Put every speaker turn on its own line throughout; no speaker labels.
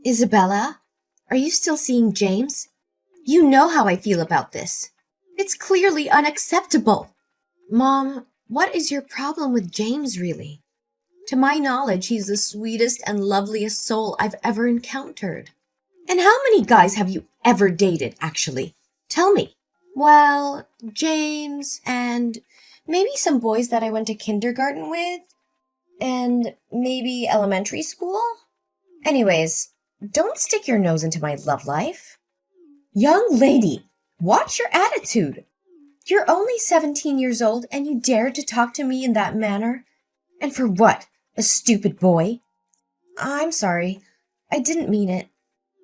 Isabella, are you still seeing James? You know how I feel about this. It's clearly unacceptable. Mom, what is your problem with James, really? To my knowledge, he's the sweetest and loveliest soul I've ever encountered. And how many guys have you ever dated, actually? Tell me. Well, James and maybe some boys that I went to kindergarten with, and maybe elementary school. Anyways, don't stick your nose into my love life. Young lady, watch your attitude. You're only 17 years old and you dare to talk to me in that manner? And for what? A stupid boy? I'm sorry. I didn't mean it.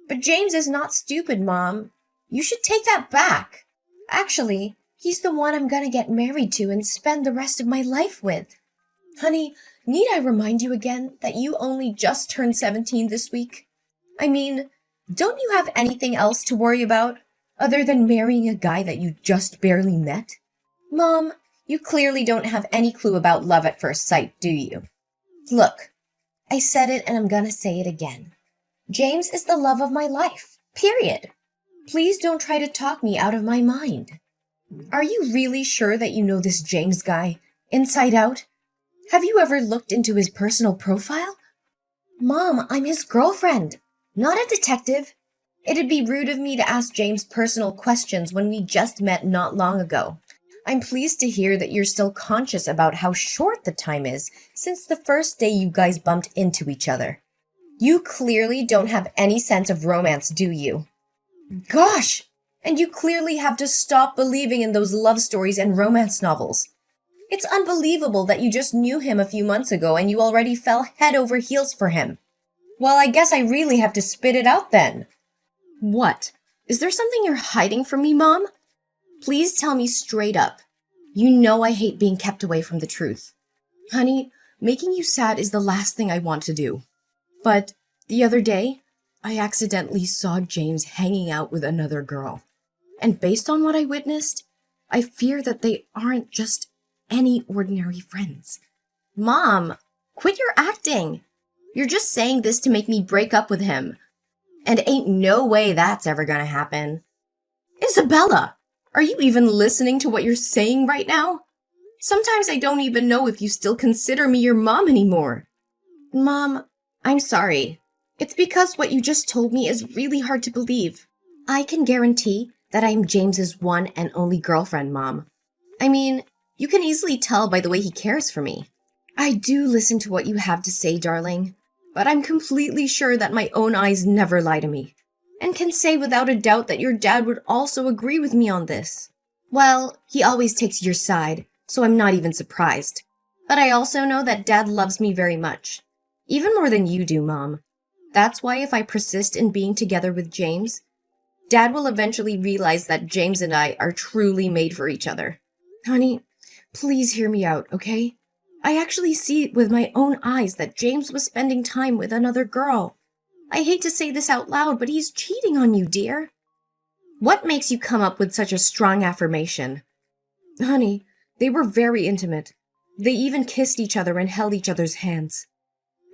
But James is not stupid, Mom. You should take that back. Actually, he's the one I'm gonna get married to and spend the rest of my life with. Honey, need I remind you again that you only just turned 17 this week? I mean, don't you have anything else to worry about other than marrying a guy that you just barely met? Mom, you clearly don't have any clue about love at first sight, do you? Look, I said it and I'm gonna say it again. James is the love of my life, period. Please don't try to talk me out of my mind. Are you really sure that you know this James guy, inside out? Have you ever looked into his personal profile? Mom, I'm his girlfriend, not a detective. It'd be rude of me to ask James personal questions when we just met not long ago. I'm pleased to hear that you're still conscious about how short the time is since the first day you guys bumped into each other. You clearly don't have any sense of romance, do you? Gosh! And you clearly have to stop believing in those love stories and romance novels. It's unbelievable that you just knew him a few months ago and you already fell head over heels for him. Well, I guess I really have to spit it out then. What? Is there something you're hiding from me, Mom? Please tell me straight up. You know I hate being kept away from the truth. Honey, making you sad is the last thing I want to do. But the other day, I accidentally saw James hanging out with another girl. And based on what I witnessed, I fear that they aren't just any ordinary friends. Mom, quit your acting. You're just saying this to make me break up with him. And ain't no way that's ever gonna happen. Isabella, are you even listening to what you're saying right now? Sometimes I don't even know if you still consider me your mom anymore. Mom, I'm sorry. It's because what you just told me is really hard to believe. I can guarantee that I'm James's one and only girlfriend, Mom. I mean, you can easily tell by the way he cares for me. I do listen to what you have to say, darling, but I'm completely sure that my own eyes never lie to me, and can say without a doubt that your dad would also agree with me on this. Well, he always takes your side, so I'm not even surprised. But I also know that Dad loves me very much, even more than you do, Mom. That's why if I persist in being together with James, Dad will eventually realize that James and I are truly made for each other. Honey, please hear me out, okay? I actually see it with my own eyes that James was spending time with another girl. I hate to say this out loud, but he's cheating on you, dear. What makes you come up with such a strong affirmation? Honey, they were very intimate. They even kissed each other and held each other's hands.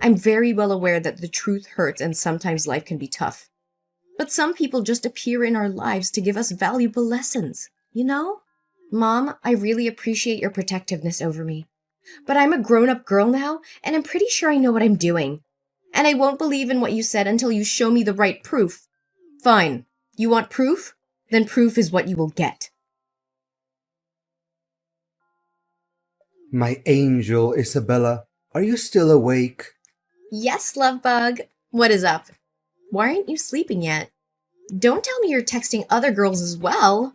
I'm very well aware that the truth hurts and sometimes life can be tough. But some people just appear in our lives to give us valuable lessons, you know? Mom, I really appreciate your protectiveness over me. But I'm a grown-up girl now, and I'm pretty sure I know what I'm doing. And I won't believe in what you said until you show me the right proof. Fine. You want proof? Then proof is what you will get.
My angel, Isabella, are you still awake?
Yes, love bug. What is up? Why aren't you sleeping yet? Don't tell me you're texting other girls as well.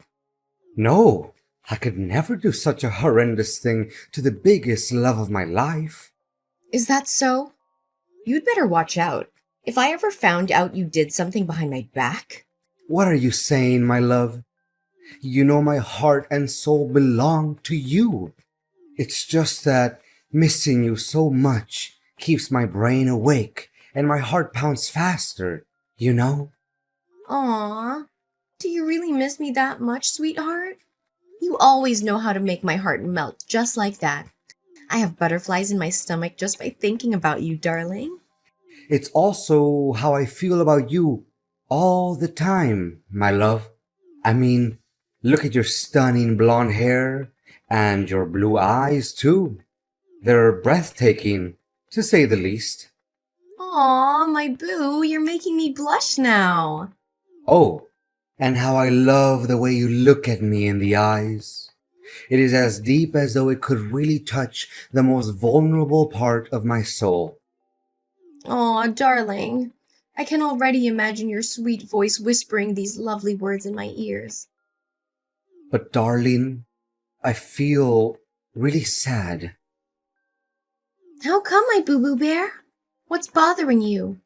No, I could never do such a horrendous thing to the biggest love of my life.
Is that so? You'd better watch out. If I ever found out you did something behind my back.
What are you saying, my love? You know my heart and soul belong to you. It's just that missing you so much keeps my brain awake and my heart pounds faster, you know?
Aww. Do you really miss me that much, sweetheart? You always know how to make my heart melt just like that. I have butterflies in my stomach just by thinking about you, darling.
It's also how I feel about you all the time, my love. I mean, look at your stunning blonde hair and your blue eyes, too. They're breathtaking, to say the least.
Aw, my boo, you're making me blush now.
Oh, and how I love the way you look at me in the eyes. It is as deep as though it could really touch the most vulnerable part of my soul.
Aw, darling. I can already imagine your sweet voice whispering these lovely words in my ears.
But darling, I feel really sad.
How come, my boo-boo bear? What's bothering you?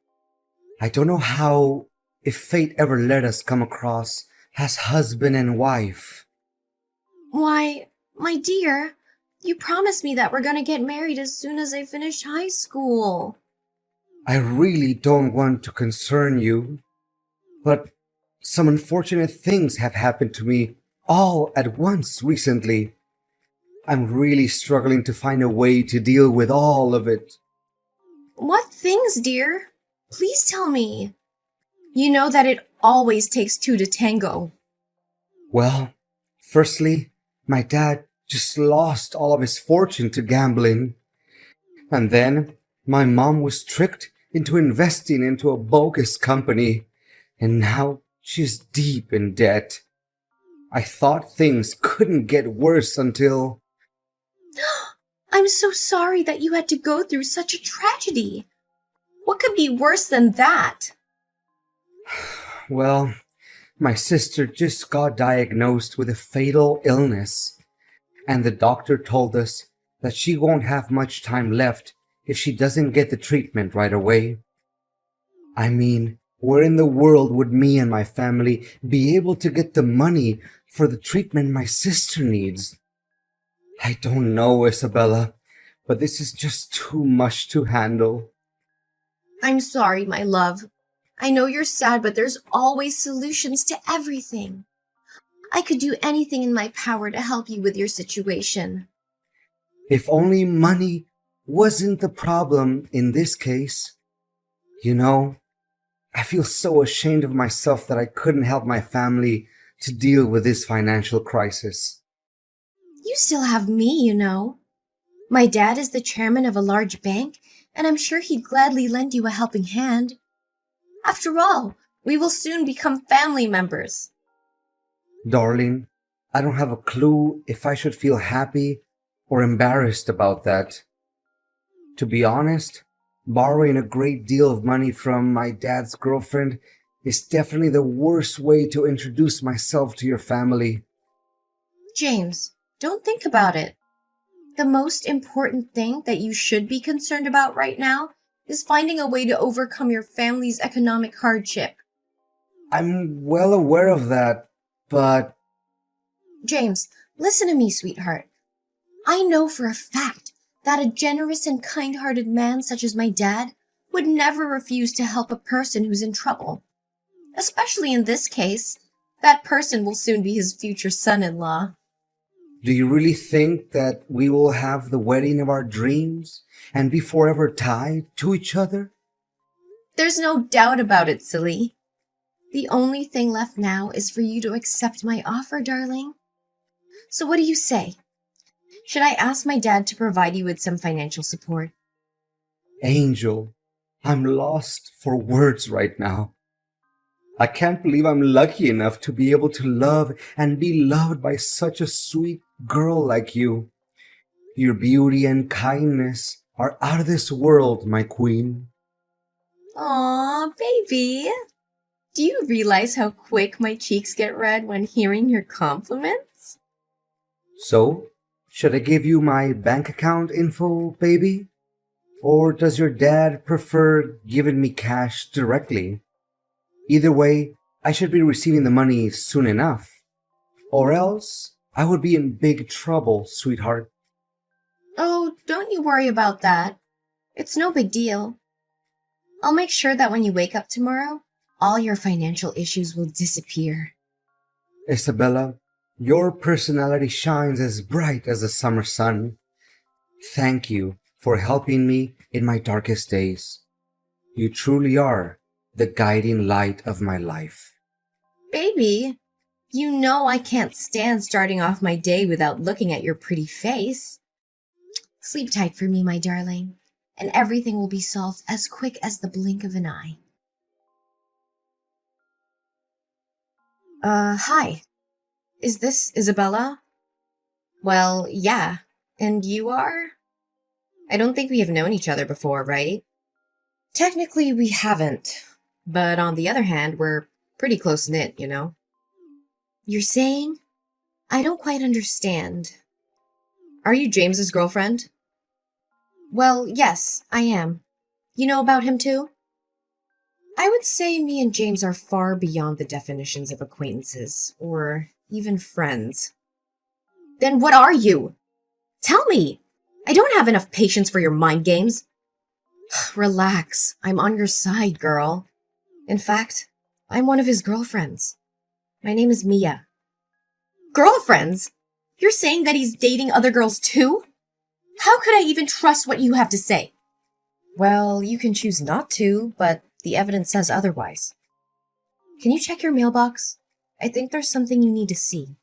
I don't know how, if fate ever let us come across as husband and wife.
Why, my dear, you promised me that we're gonna get married as soon as I finish high school.
I really don't want to concern you, but some unfortunate things have happened to me all at once recently. I'm really struggling to find a way to deal with all of it.
What things, dear? Please tell me. You know that it always takes two to tango.
Well, firstly, my dad just lost all of his fortune to gambling. And then my mom was tricked into investing into a bogus company. And now she's deep in debt. I thought things couldn't get worse until...
I'm so sorry that you had to go through such a tragedy. What could be worse than that?
Well, my sister just got diagnosed with a fatal illness. And the doctor told us that she won't have much time left if she doesn't get the treatment right away. I mean, where in the world would me and my family be able to get the money for the treatment my sister needs? I don't know, Isabella, but this is just too much to handle.
I'm sorry, my love. I know you're sad, but there's always solutions to everything. I could do anything in my power to help you with your situation.
If only money wasn't the problem in this case. You know, I feel so ashamed of myself that I couldn't help my family to deal with this financial crisis.
You still have me, you know. My dad is the chairman of a large bank, and I'm sure he'd gladly lend you a helping hand. After all, we will soon become family members.
Darling, I don't have a clue if I should feel happy or embarrassed about that. To be honest, borrowing a great deal of money from my dad's girlfriend is definitely the worst way to introduce myself to your family.
James, don't think about it. The most important thing that you should be concerned about right now is finding a way to overcome your family's economic hardship.
I'm well aware of that, but
James, listen to me, sweetheart. I know for a fact that a generous and kind-hearted man such as my dad would never refuse to help a person who's in trouble. Especially in this case, that person will soon be his future son-in-law.
do you really think that we will have the wedding of our dreams and be forever tied to each other?
There's no doubt about it, silly. The only thing left now is for you to accept my offer, darling. So what do you say? Should I ask my dad to provide you with some financial support?
Angel, I'm lost for words right now. I can't believe I'm lucky enough to be able to love and be loved by such a sweet girl like you. Your beauty and kindness are out of this world, my queen.
Aw, baby. Do you realize how quick my cheeks get red when hearing your compliments?
So, should I give you my bank account info, baby? Or does your dad prefer giving me cash directly? Either way, I should be receiving the money soon enough. Or else, I would be in big trouble, sweetheart.
Oh, don't you worry about that. It's no big deal. I'll make sure that when you wake up tomorrow, all your financial issues will disappear.
Isabella, your personality shines as bright as the summer sun. Thank you for helping me in my darkest days. You truly are the guiding light of my life.
Baby, you know I can't stand starting off my day without looking at your pretty face. Sleep tight for me, my darling, and everything will be solved as quick as the blink of an eye. Hi. Is this Isabella? Well, yeah. And you are? I don't think we have known each other before, right? Technically, we haven't. But on the other hand, we're pretty close-knit, you know? You're saying? I don't quite understand. Are you James's girlfriend? Well, yes, I am. You know about him too? I would say me and James are far beyond the definitions of acquaintances, or even friends. Then what are you? Tell me! I don't have enough patience for your mind games. Relax, I'm on your side, girl. In fact, I'm one of his girlfriends. My name is Mia. Girlfriends? You're saying that he's dating other girls too? How could I even trust what you have to say? Well, you can choose not to, but the evidence says otherwise. Can you check your mailbox? I think there's something you need to see.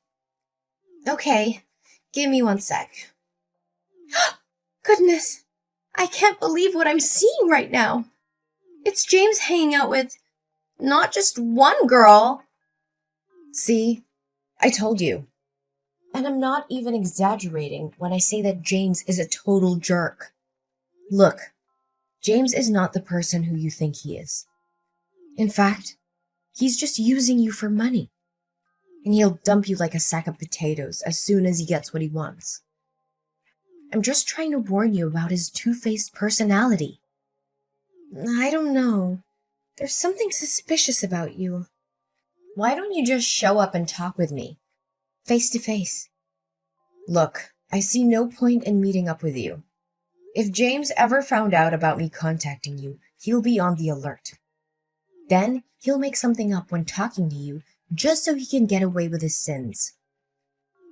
Okay, give me 1 sec. Goodness, I can't believe what I'm seeing right now. It's James hanging out with not just one girl. See, I told you. And I'm not even exaggerating when I say that James is a total jerk. Look, James is not the person who you think he is. In fact, he's just using you for money. And he'll dump you like a sack of potatoes as soon as he gets what he wants. I'm just trying to warn you about his two-faced personality. I don't know. There's something suspicious about you. Why don't you just show up and talk with me? Face to face. Look, I see no point in meeting up with you. If James ever found out about me contacting you, he'll be on the alert. Then he'll make something up when talking to you just so he can get away with his sins.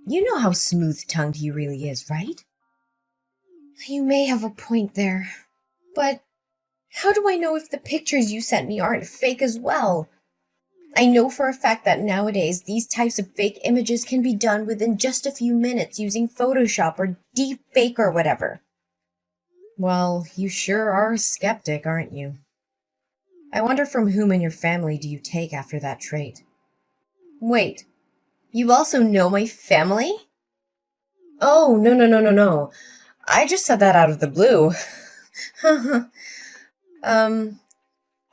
You know how smooth-tongued he really is, right? You may have a point there, but how do I know if the pictures you sent me aren't fake as well? I know for a fact that nowadays these types of fake images can be done within just a few minutes using Photoshop or deepfake or whatever. Well, you sure are a skeptic, aren't you? I wonder from whom in your family do you take after that trait? Wait, you also know my family? Oh, no. I just said that out of the blue.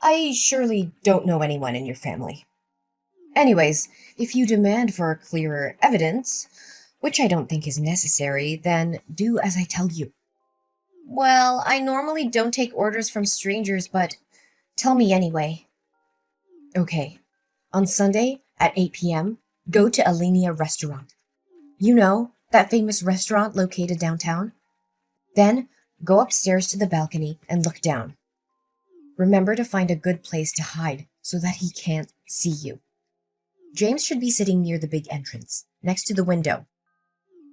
I surely don't know anyone in your family. Anyways, if you demand for clearer evidence, which I don't think is necessary, then do as I tell you. Well, I normally don't take orders from strangers, but tell me anyway. Okay, on Sunday at 8 p.m., go to Alinea Restaurant. You know, that famous restaurant located downtown? Then go upstairs to the balcony and look down. Remember to find a good place to hide so that he can't see you. James should be sitting near the big entrance, next to the window.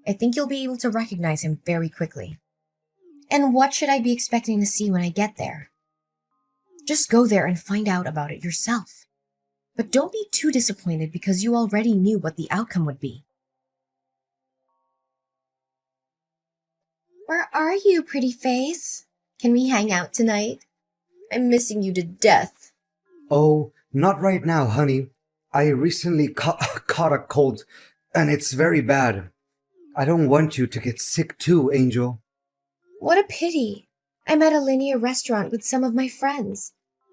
I think you'll be able to recognize him very quickly. And what should I be expecting to see when I get there? Just go there and find out about it yourself. But don't be too disappointed because you already knew what the outcome would be. Where are you, pretty face? Can we hang out tonight? I'm missing you to death.
Oh, not right now, honey. I recently caught a cold, and it's very bad. I don't want you to get sick too, Angel.
What a pity. I'm at a linear restaurant with some of my friends.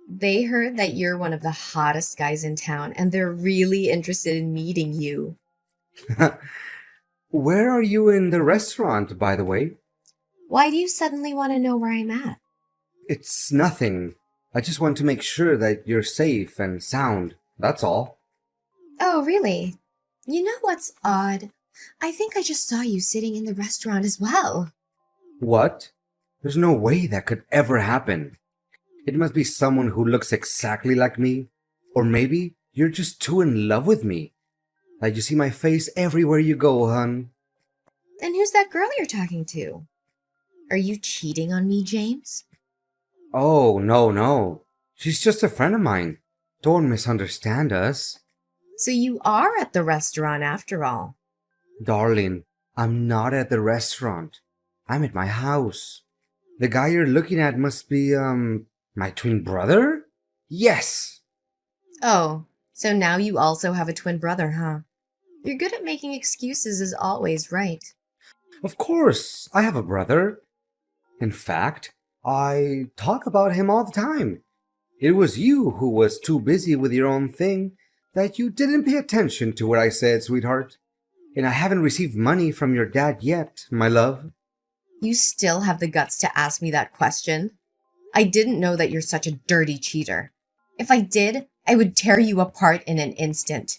They heard that you're one of the hottest guys in town, and they're really interested in meeting you.
Where are you in the restaurant, by the way?
Why do you suddenly want to know where I'm at?
It's nothing. I just want to make sure that you're safe and sound. That's all.
Oh, really? You know what's odd? I think I just saw you sitting in the restaurant as well.
What? There's no way that could ever happen. It must be someone who looks exactly like me. Or maybe you're just too in love with me. Like you see my face everywhere you go, hun.
And who's that girl you're talking to? Are you cheating on me, James?
Oh, no. She's just a friend of mine. Don't misunderstand us.
So you are at the restaurant after all.
Darling, I'm not at the restaurant. I'm at my house. The guy you're looking at must be, my twin brother? Yes!
Oh, so now you also have a twin brother, huh? You're good at making excuses as always, right?
Of course, I have a brother. In fact, I talk about him all the time. It was you who was too busy with your own thing that you didn't pay attention to what I said, sweetheart. And I haven't received money from your dad yet, my love.
You still have the guts to ask me that question? I didn't know that you're such a dirty cheater. If I did, I would tear you apart in an instant.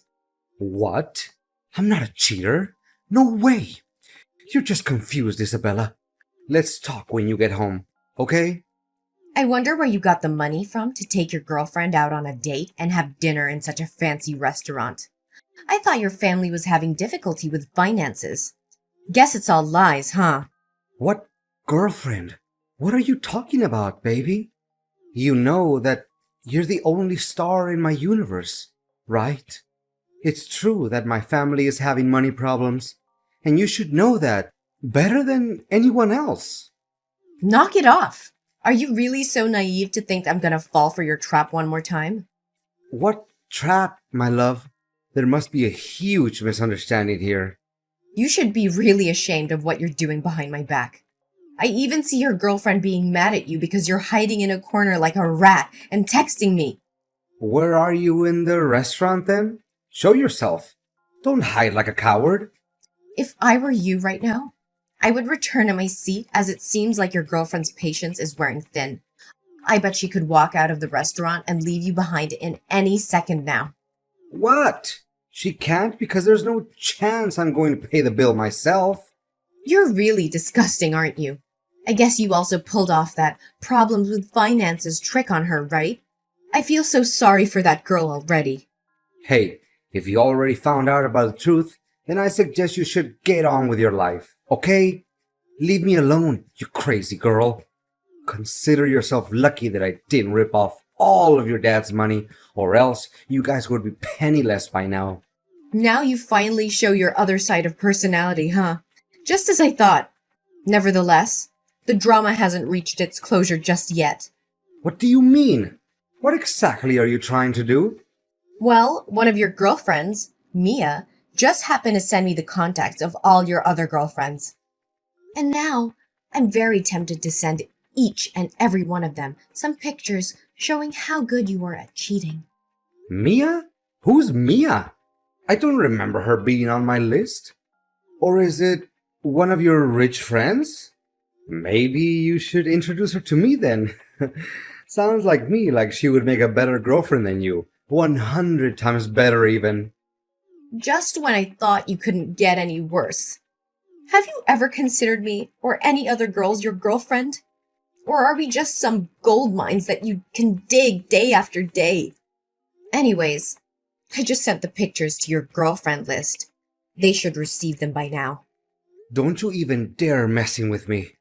What? I'm not a cheater. No way. You're just confused, Isabella. Let's talk when you get home, okay?
I wonder where you got the money from to take your girlfriend out on a date and have dinner in such a fancy restaurant. I thought your family was having difficulty with finances. Guess it's all lies, huh?
What girlfriend? What are you talking about, baby? You know that you're the only star in my universe, right? It's true that my family is having money problems, and you should know that better than anyone else.
Knock it off! Are you really so naive to think I'm gonna fall for your trap one more time?
What trap, my love? There must be a huge misunderstanding here.
You should be really ashamed of what you're doing behind my back. I even see your girlfriend being mad at you because you're hiding in a corner like a rat and texting me.
Where are you in the restaurant then? Show yourself. Don't hide like a coward.
If I were you right now, I would return to my seat as it seems like your girlfriend's patience is wearing thin. I bet she could walk out of the restaurant and leave you behind in any second now.
What? She can't because there's no chance I'm going to pay the bill myself.
You're really disgusting, aren't you? I guess you also pulled off that problems with finances trick on her, right? I feel so sorry for that girl already.
Hey, if you already found out about the truth, then I suggest you should get on with your life, okay? Leave me alone, you crazy girl. Consider yourself lucky that I didn't rip off all of your dad's money, or else you guys would be penniless by now.
Now you finally show your other side of personality, huh? Just as I thought. Nevertheless, the drama hasn't reached its closure just yet.
What do you mean? What exactly are you trying to do?
Well, one of your girlfriends, Mia, just happened to send me the contacts of all your other girlfriends. And now, I'm very tempted to send each and every one of them some pictures showing how good you were at cheating.
Mia? Who's Mia? I don't remember her being on my list. Or is it one of your rich friends? Maybe you should introduce her to me then. Sounds like me, like she would make a better girlfriend than you. 100 times better even.
Just when I thought you couldn't get any worse. Have you ever considered me or any other girls your girlfriend? Or are we just some gold mines that you can dig day after day? Anyways, I just sent the pictures to your girlfriend list. They should receive them by now.
Don't you even dare messing with me.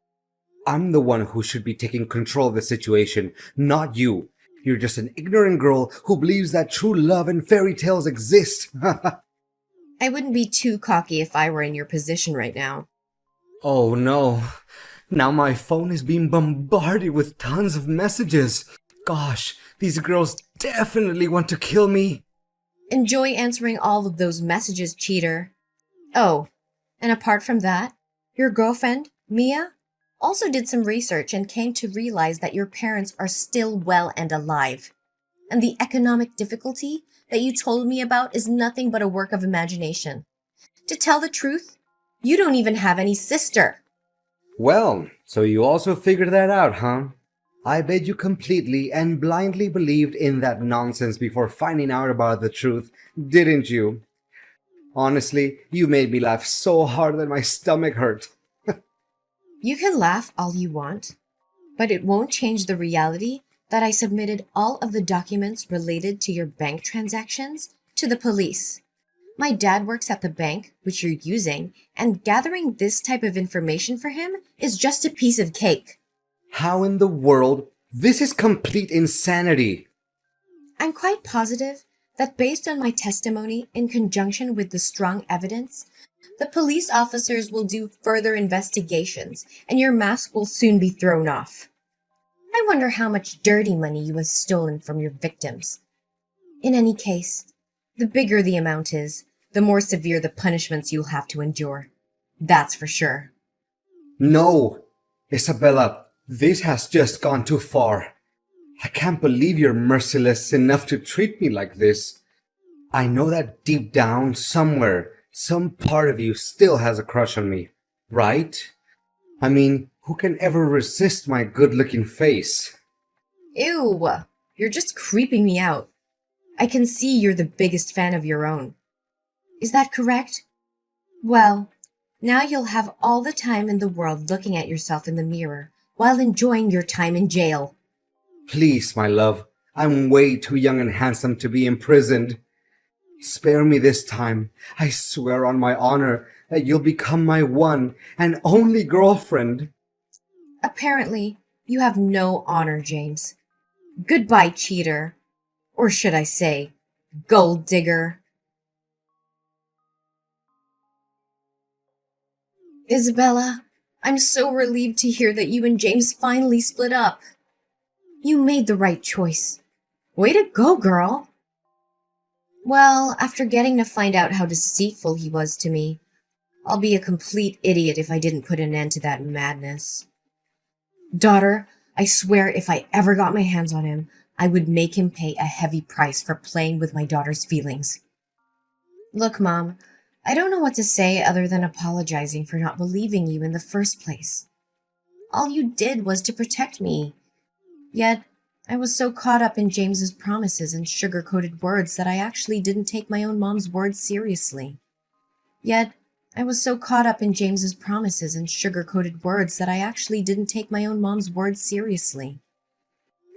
I'm the one who should be taking control of the situation, not you. You're just an ignorant girl who believes that true love and fairy tales exist.
I wouldn't be too cocky if I were in your position right now.
Oh no. Now my phone is being bombarded with tons of messages. Gosh, these girls definitely want to kill me.
Enjoy answering all of those messages, cheater. Oh, and apart from that, your girlfriend, Mia, also did some research and came to realize that your parents are still well and alive. And the economic difficulty that you told me about is nothing but a work of imagination. To tell the truth, you don't even have any sister.
Well, so you also figured that out, huh? I bet you completely and blindly believed in that nonsense before finding out about the truth, didn't you? Honestly, you made me laugh so hard that my stomach hurt.
You can laugh all you want, but it won't change the reality that I submitted all of the documents related to your bank transactions to the police. My dad works at the bank, which you're using, and gathering this type of information for him is just a piece of cake.
How in the world? This is complete insanity.
I'm quite positive that based on my testimony in conjunction with the strong evidence, the police officers will do further investigations and your mask will soon be thrown off. I wonder how much dirty money you have stolen from your victims. In any case, the bigger the amount is, the more severe the punishments you'll have to endure. That's for sure.
No, Isabella, this has just gone too far. I can't believe you're merciless enough to treat me like this. I know that deep down, somewhere, some part of you still has a crush on me, right? I mean, who can ever resist my good-looking face?
Ew, you're just creeping me out. I can see you're the biggest fan of your own. Is that correct? Well, now you'll have all the time in the world looking at yourself in the mirror while enjoying your time in jail.
Please, my love, I'm way too young and handsome to be imprisoned. Spare me this time. I swear on my honor that you'll become my one and only girlfriend.
Apparently, you have no honor, James. Goodbye, cheater. Or should I say, gold digger. Isabella, I'm so relieved to hear that you and James finally split up. You made the right choice. Way to go, girl. Well, after getting to find out how deceitful he was to me, I'll be a complete idiot if I didn't put an end to that madness. Daughter, I swear if I ever got my hands on him, I would make him pay a heavy price for playing with my daughter's feelings. Look, Mom, I don't know what to say other than apologizing for not believing you in the first place. All you did was to protect me. Yet, I was so caught up in James's promises and sugar-coated words that I actually didn't take my own mom's words seriously.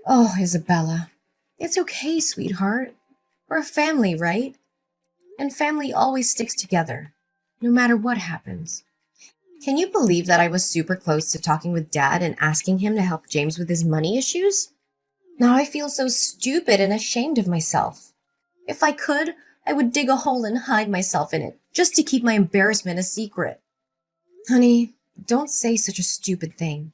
Oh, Isabella, it's okay, sweetheart. We're a family, right? And family always sticks together, no matter what happens. Can you believe that I was super close to talking with Dad and asking him to help James with his money issues? Now I feel so stupid and ashamed of myself. If I could, I would dig a hole and hide myself in it, just to keep my embarrassment a secret. Honey, don't say such a stupid thing.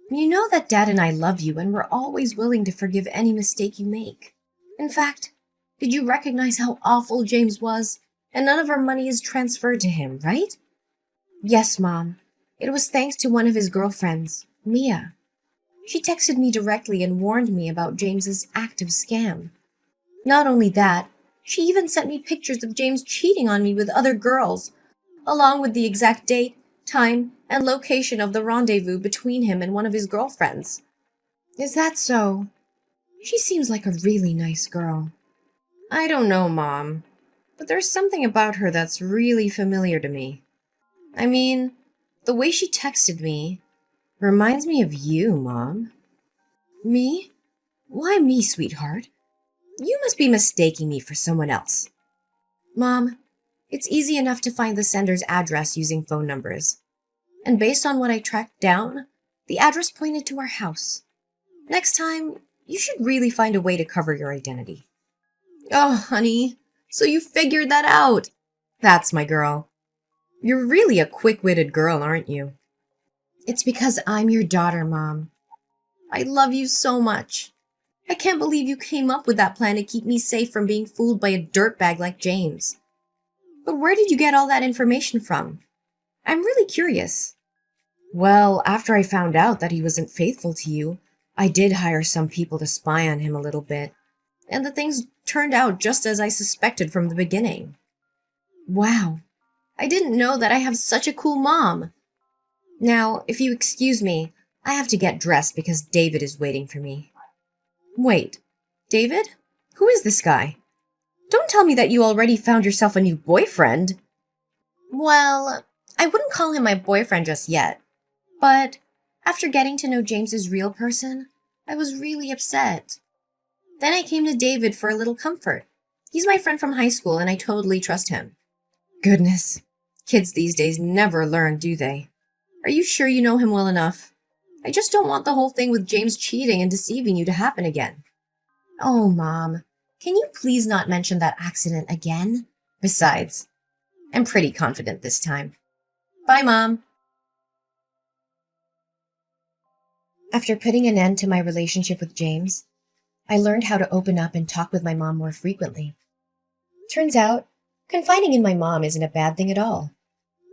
You know that Dad and I love you and we're always willing to forgive any mistake you make. In fact, did you recognize how awful James was? And none of our money is transferred to him, right? Yes, Mom. It was thanks to one of his girlfriends, Mia. She texted me directly and warned me about James's active scam. Not only that, she even sent me pictures of James cheating on me with other girls, along with the exact date, time, and location of the rendezvous between him and one of his girlfriends. Is that so? She seems like a really nice girl. I don't know, Mom, but there's something about her that's really familiar to me. I mean, the way she texted me reminds me of you, Mom. Me? Why me, sweetheart? You must be mistaking me for someone else. Mom, it's easy enough to find the sender's address using phone numbers. And based on what I tracked down, the address pointed to our house. Next time, you should really find a way to cover your identity. Oh, honey, so you figured that out. That's my girl. You're really a quick-witted girl, aren't you? It's because I'm your daughter, Mom. I love you so much. I can't believe you came up with that plan to keep me safe from being fooled by a dirtbag like James. But where did you get all that information from? I'm really curious. Well, after I found out that he wasn't faithful to you, I did hire some people to spy on him a little bit, and the things turned out just as I suspected from the beginning. Wow, I didn't know that I have such a cool mom. Now, if you excuse me, I have to get dressed because David is waiting for me. Wait, David? Who is this guy? Don't tell me that you already found yourself a new boyfriend. Well, I wouldn't call him my boyfriend just yet. But after getting to know James's real person, I was really upset. Then I came to David for a little comfort. He's my friend from high school and I totally trust him. Goodness, kids these days never learn, do they? Are you sure you know him well enough? I just don't want the whole thing with James cheating and deceiving you to happen again. Oh, Mom, can you please not mention that accident again? Besides, I'm pretty confident this time. Bye, Mom. After putting an end to my relationship with James, I learned how to open up and talk with my mom more frequently. Turns out, confiding in my mom isn't a bad thing at all.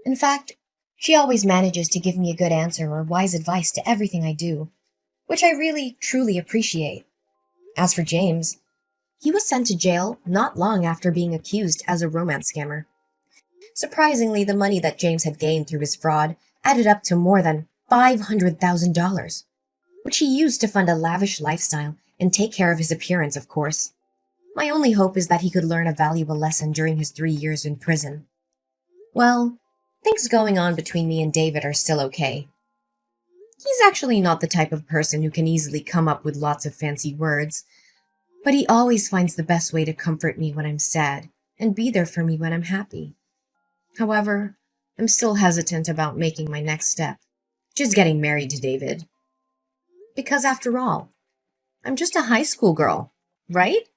In fact, she always manages to give me a good answer or wise advice to everything I do, which I really, truly appreciate. As for James, he was sent to jail not long after being accused as a romance scammer. Surprisingly, the money that James had gained through his fraud added up to more than $500,000, which he used to fund a lavish lifestyle and take care of his appearance, of course. My only hope is that he could learn a valuable lesson during his 3 years in prison. Well, things going on between me and David are still okay. He's actually not the type of person who can easily come up with lots of fancy words, but he always finds the best way to comfort me when I'm sad and be there for me when I'm happy. However, I'm still hesitant about making my next step, which is getting married to David. Because after all, I'm just a high school girl, right?